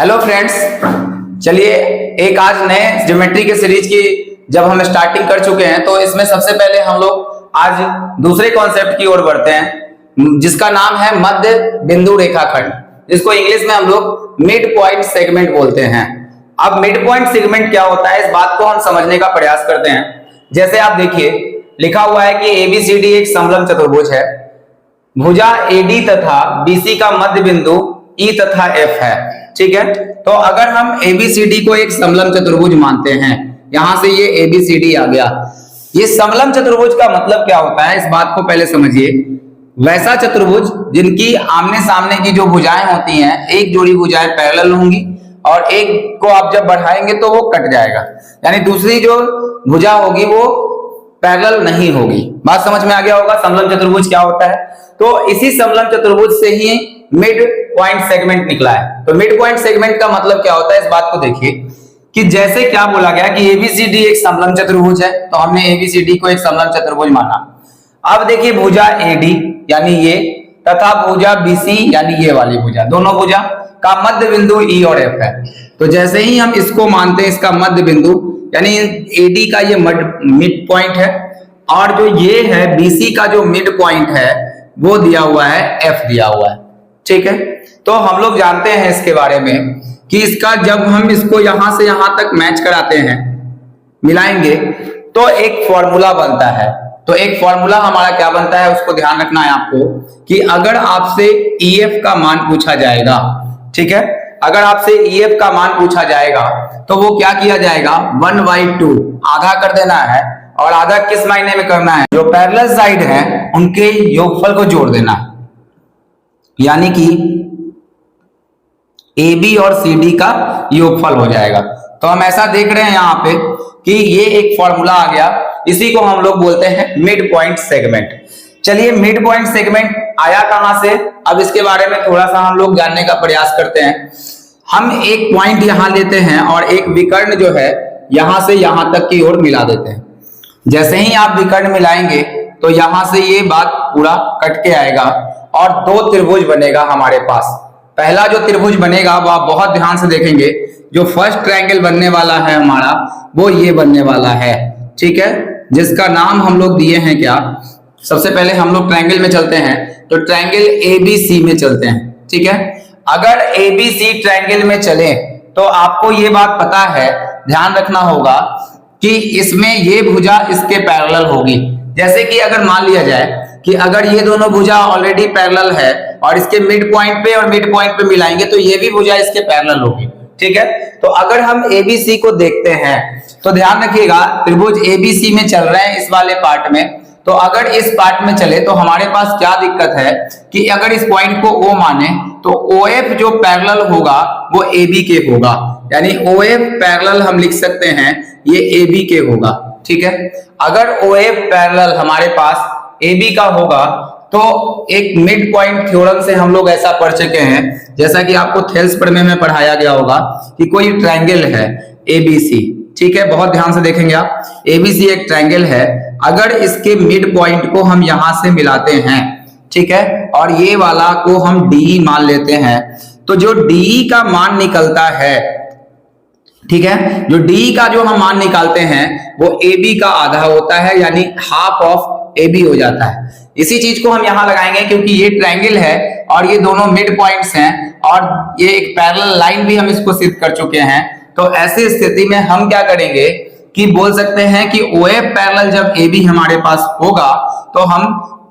Hello friends, चलिए एक आज नए ज्योमेट्री के सीरीज की जब हम स्टार्टिंग कर चुके हैं तो इसमें सबसे पहले हम लोग आज दूसरे कॉन्सेप्ट की ओर बढ़ते हैं जिसका नाम है मध्य बिंदु रेखाखंड, जिसको इंग्लिश में हम लोग मिड पॉइंट सेगमेंट बोलते हैं। अब मिड पॉइंट सेगमेंट क्या होता है, इस बात को हम समझने का प्रयास करते हैं। जैसे आप देखिए लिखा हुआ है कि एबीसीडी एक समलंब चतुर्भुज है, भुजा एडी तथा बीसी का मध्य बिंदु ई तथा एफ है। ठीक है, तो अगर हम एबीसीडी को एक समलंब चतुर्भुज मानते हैं, यहां से ये एबीसीडी आ गया। ये समलंब चतुर्भुज का मतलब क्या होता है, इस बात को पहले समझिए। वैसा चतुर्भुज जिनकी आमने सामने की जो भुजाएं होती हैं, एक जोड़ी भुजाएं पैरेलल होंगी और एक को आप जब बढ़ाएंगे तो वो कट जाएगा, यानी दूसरी जो भुजा होगी वो पैरेलल नहीं होगी। बात समझ में आ गया होगा समलंब चतुर्भुज क्या होता है। तो इसी समलंब चतुर्भुज से ही मिड पॉइंट सेगमेंट निकला है। तो मिड पॉइंट सेगमेंट का मतलब क्या होता है, इस बात को देखिए कि जैसे क्या बोला गया कि एबीसीडी एक समलंब चतुर्भुज है, तो हमने एबीसीडी को एक समलंब चतुर्भुज माना। अब देखिए भुजा एडी यानी ये तथा भुजा बीसी यानी ये वाली भुजा, दोनों भुजा का मध्य बिंदु ई और एफ है। तो जैसे ही हम इसको मानते हैं इसका मध्य बिंदु, यानी एडी का ये मिड पॉइंट है और जो ये है बीसी का जो मिड पॉइंट है वो दिया हुआ है, एफ दिया हुआ है। ठीक है, तो हम लोग जानते हैं इसके बारे में कि इसका जब हम इसको यहां से यहां तक मैच कराते हैं, मिलाएंगे तो एक फॉर्मूला बनता है। तो एक फॉर्मूला हमारा क्या बनता है उसको ध्यान रखना है आपको कि अगर आपसे ईएफ का मान पूछा जाएगा, ठीक है, अगर आपसे ईएफ का मान पूछा जाएगा तो वो क्या किया जाएगा, 1/2 आधा कर देना है और आधा किस मायने में करना है, जो पैरेलल साइड है उनके योगफल को जोड़ देना है, यानी कि AB और CD का योगफल हो जाएगा। तो हम ऐसा देख रहे हैं यहाँ पे कि ये एक फॉर्मूला आ गया, इसी को हम लोग बोलते हैं मिड पॉइंट सेगमेंट। चलिए मिड पॉइंट सेगमेंट आया कहां से, अब इसके बारे में थोड़ा सा हम लोग जानने का प्रयास करते हैं। हम एक पॉइंट यहां लेते हैं और एक विकर्ण जो है यहां से यहां तक की ओर मिला देते हैं। जैसे ही आप विकर्ण मिलाएंगे तो यहां से ये बात पूरा कट के आएगा और दो त्रिभुज बनेगा हमारे पास। पहला जो त्रिभुज बनेगा वो आप बहुत ध्यान से देखेंगे, जो फर्स्ट ट्रायंगल बनने वाला है हमारा वो ये बनने वाला है। ठीक है, जिसका नाम हम लोग दिए हैं क्या, सबसे पहले हम लोग ट्रायंगल में चलते हैं तो ट्रायंगल एबीसी में चलते हैं। ठीक है, अगर एबीसी ट्रायंगल में चले तो आपको ये बात पता है, ध्यान रखना होगा कि इसमें ये भुजा इसके पैरेलल होगी। जैसे कि अगर मान लिया जाए कि अगर ये दोनों भुजा ऑलरेडी पैरेलल है और इसके मिड पॉइंट पे और मिड पॉइंट पे मिलाएंगे तो ये भी भुजा इसके पैरेलल होगी। ठीक है, तो अगर हम एबीसी को देखते हैं तो ध्यान रखिएगा त्रिभुज एबीसी में चल रहे हैं इस वाले पार्ट में। तो अगर इस पार्ट में चले तो हमारे पास क्या दिक्कत है कि अगर इस पॉइंट को O माने तो OF जो पैरेलल होगा वो AB के होगा, यानी OF पैरेलल हम लिख सकते हैं ये AB के होगा। ठीक है, अगर OF पैरेलल हमारे पास AB का होगा तो एक मिड पॉइंट थ्योरम से हम लोग ऐसा पढ़ चुके हैं, जैसा कि आपको थेल्स प्रमेय में पढ़ाया गया होगा कि कोई ट्रायंगल है ABC। ठीक है, बहुत ध्यान से देखेंगे आप, ABC एक ट्रायंगल है, अगर इसके मिड पॉइंट को हम यहां से मिलाते हैं, ठीक है, और ये वाला को हम DE मान लेते हैं, तो जो DE का मान निकलता है, ठीक है, जो DE का जो हम मान निकालते हैं वो AB का आधा होता है, यानी हाफ ऑफ AB हो जाता है। इसी चीज को हम यहां लगाएंगे क्योंकि ये ट्रायंगल है और ये दोनों मिड पॉइंट्स हैं और ये एक पैरेलल लाइन भी हम इसको सिद्ध कर चुके हैं। तो ऐसी स्थिति में हम क्या करेंगे कि बोल सकते हैं कि OF पैरेलल जब AB हमारे पास होगा तो हम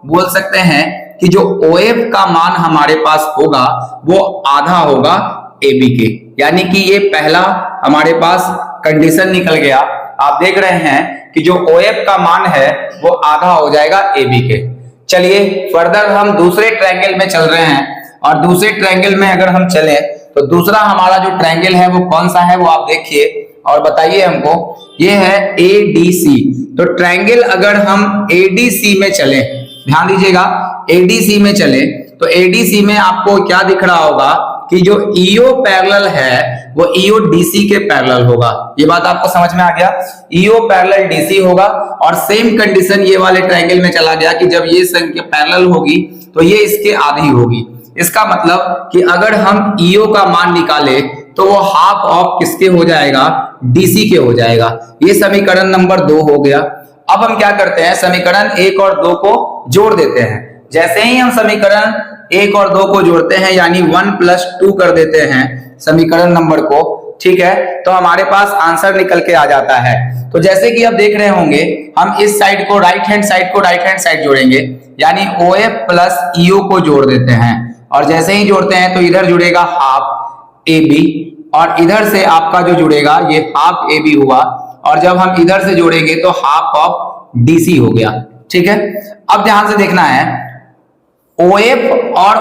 बोल सकते हैं कि जो OF का मान हमारे पास होगा वो आधा होगा AB के, यानी कि ये पहला हमारे पास कंडीशन निकल गया। आप देख रहे हैं कि जो OF का मान है वो आधा हो जाएगा AB के। चलिए फर्दर हम दूसरे ट्रायंगल में चल रहे हैं और दूसरे ट्रायंगल में अगर हम चले तो दूसरा हमारा जो ट्रायंगल है वो कौन सा है वो आप देखिए और बताइए हमको। ये है ADC। तो ट्रायंगल अगर हम ADC में चले, ध्यान दीजिएगा ADC में चले तो ADC में आपको क्या दिख रहा होगा कि जो EO पैरेलल है वो EO DC के पैरेलल होगा। ये बात आपको समझ में आ गया, EO पैरेलल DC होगा। और सेम कंडीशन ये वाले ट्रायंगल में चला गया कि जब ये संख्या पैरेलल होगी तो ये इसके आधी होगी। इसका मतलब कि अगर हम EO का मान निकाले तो वो हाफ ऑफ किसके हो जाएगा, डीसी के हो जाएगा। ये समीकरण नंबर 2 हो गया। अब हम क्या करते हैं, समीकरण 1 और 2 को जोड़ देते हैं। जैसे ही हम समीकरण 1 और 2 को जोड़ते हैं यानी 1 + 2 कर देते हैं समीकरण नंबर को, ठीक है, तो हमारे पास आंसर निकल के आ जाता है। तो जैसे कि आप देख रहे होंगे, हम इस साइड को राइट हैंड साइड जोड़ेंगे, यानी OF + EO को जोड़ देते हैं, और जैसे ही जोड़ते हैं तो इधर जुड़ेगा हाफ AB, और इधर से आपका जो जुड़ेगा ये हाफ AB हुआ, और जब हम इधर से जोड़ेंगे तो हाफ ऑफ DC हो गया। ठीक है, अब ध्यान से देखना है, OF और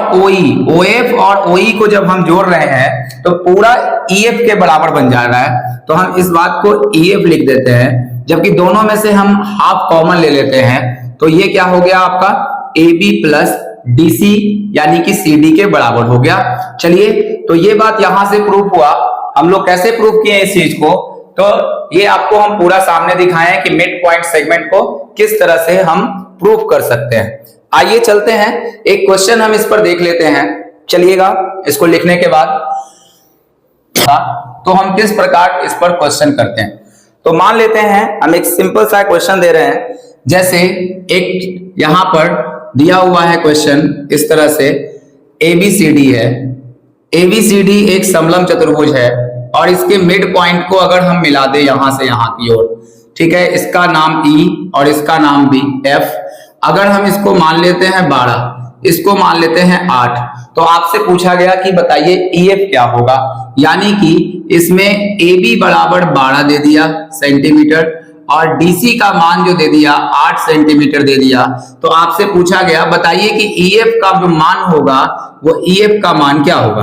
OE को जब हम जोड़ रहे हैं तो पूरा EF के बराबर बन जा रहा है, तो हम इस बात को EF लिख देते हैं, जबकि दोनों में से हम हाफ कॉमन ले लेते हैं, तो ये क्या हो गया आपका AB + DC यानी कि CD के बराबर हो गया। चलिए, तो ये बात यहां से प्रूफ हुआ। हम लोग कैसे प्रूफ किए इस चीज को, तो ये आपको हम पूरा सामने दिखाएं कि मिड पॉइंट सेगमेंट को किस तरह से हम प्रूफ कर सकते हैं। आइए चलते हैं, एक क्वेश्चन हम इस पर देख लेते हैं। चलिएगा, इसको लिखने के बाद तो हम किस प्रकार इस पर क्वेश्चन करते हैं। तो मान लेते हैं हम एक सिंपल सा क्वेश्चन दे रहे हैं, जैसे एक यहां पर दिया हुआ है क्वेश्चन इस तरह से, ABCD है, ABCD एक समलंब चतुर्भुज है, और इसके मिड पॉइंट को अगर हम मिला दे यहां से यहां की ओर, ठीक है, इसका नाम E और इसका नाम B, F। अगर हम इसको मान लेते हैं 12, इसको मान लेते हैं 8, तो आपसे पूछा गया कि बताइए EF क्या होगा, यानी कि इसमें AB बराबर 12 दे दिया सेंटीमीटर, और DC का मान जो दे दिया 8 सेंटीमीटर दे दिया। तो आपसे पूछा गया बताइए कि EF का जो मान होगा वो EF का मान क्या होगा।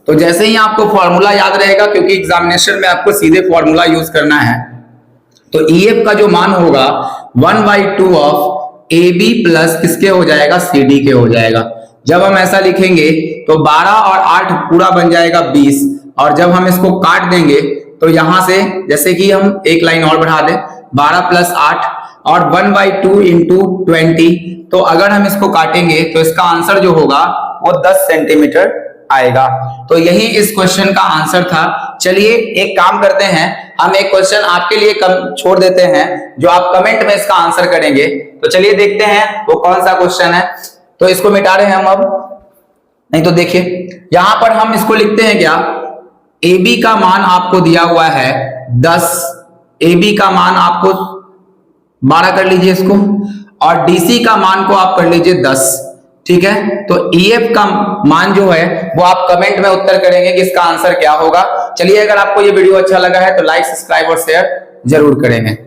तो जैसे ही आपको फॉर्मूला याद रहेगा, क्योंकि एग्जामिनेशन में आपको सीधे फॉर्मूला यूज करना है, तो EF का जो मान होगा 1/2 ऑफ AB प्लस किसके हो जाएगा, CD के हो जाएगा। जब हम ऐसा लिखेंगे तो 12 और 8 पूरा बन जाएगा 20, और जब हम इसको काट देंगे तो यहां से जैसे कि हम एक लाइन और बढ़ा दें, 12 + 8 और 1/2 × 20, तो अगर हम इसको काटेंगे तो इसका आंसर जो होगा वो 10 सेंटीमीटर आएगा। तो यही इस क्वेश्चन का आंसर था। चलिए एक काम करते हैं, हम एक क्वेश्चन आपके लिए छोड़ देते हैं जो आप कमेंट में इसका आंसर करेंगे। तो चलिए देखते हैं वो कौन सा क्वेश्चन है। तो इसको मिटा रहे हैं हम अब, नहीं तो देखिए यहां पर हम इसको लिखते हैं क्या, AB का मान आपको दिया हुआ है 10, AB का मान आपको 12 कर लीजिए इसको, और DC का मान को आप कर लीजिए 10। ठीक है, तो EF का मान जो है वो आप कमेंट में उत्तर करेंगे कि इसका आंसर क्या होगा। चलिए, अगर आपको ये वीडियो अच्छा लगा है तो लाइक, सब्सक्राइब और शेयर जरूर करेंगे।